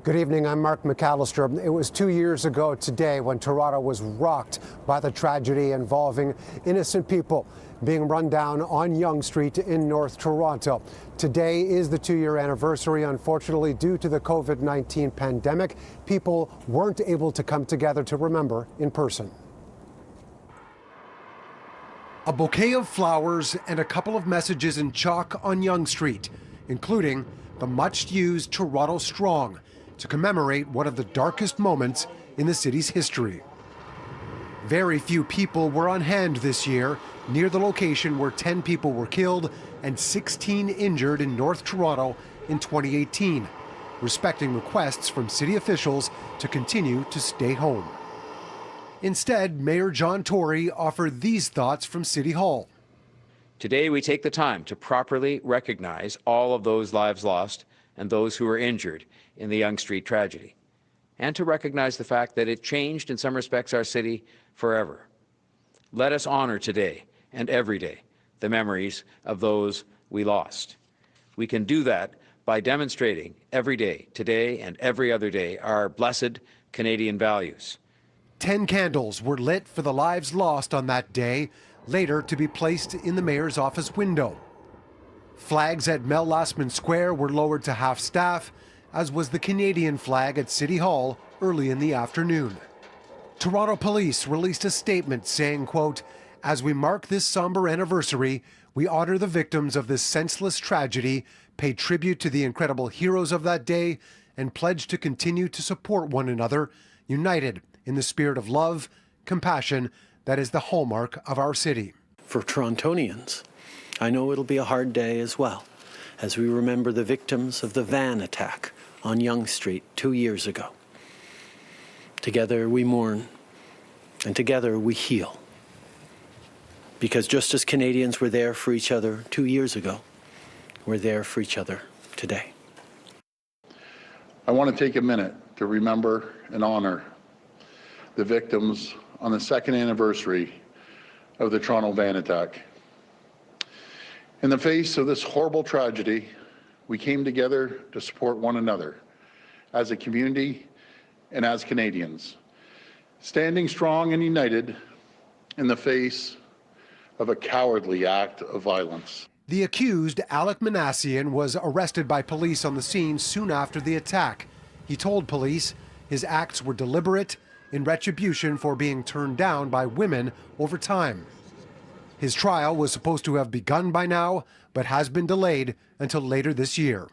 Good evening, I'm Mark McAllister. It was 2 years ago today when Toronto was rocked by the tragedy involving innocent people being run down on Yonge Street in North Toronto. Today is the 2-year anniversary. Unfortunately, due to the COVID-19 pandemic, people weren't able to come together to remember in person. A bouquet of flowers and a couple of messages in chalk on Yonge Street, including the much-used Toronto Strong, to commemorate one of the darkest moments in the city's history. Very few people were on hand this year near the location where 10 people were killed and 16 injured in North Toronto in 2018, respecting requests from city officials to continue to stay home. Instead, Mayor John Tory offered these thoughts from City Hall. Today we take the time to properly recognize all of those lives lost and those who were injured in the Yonge Street tragedy, and to recognize the fact that it changed in some respects our city forever. Let us honor today and every day the memories of those we lost. We can do that by demonstrating every day, today and every other day, our blessed Canadian values. 10 candles were lit for the lives lost on that day, later to be placed in the mayor's office window. Flags at Mel Lastman Square were lowered to half-staff, as was the Canadian flag at City Hall early in the afternoon. Toronto Police released a statement saying, quote, "As we mark this somber anniversary, we honor the victims of this senseless tragedy, pay tribute to the incredible heroes of that day, and pledge to continue to support one another, united in the spirit of love, compassion that is the hallmark of our city." For Torontonians, I know it'll be a hard day as well, as we remember the victims of the van attack on Yonge Street 2 years ago. Together we mourn, and together we heal. Because just as Canadians were there for each other 2 years ago, we're there for each other today. I want to take a minute to remember and honor the victims on the second anniversary of the Toronto van attack. In the face of this horrible tragedy, we came together to support one another as a community and as Canadians, standing strong and united in the face of a cowardly act of violence. The accused, Alec Manassian, was arrested by police on the scene soon after the attack. He told police his acts were deliberate in retribution for being turned down by women over time. His trial was supposed to have begun by now, but has been delayed until later this year.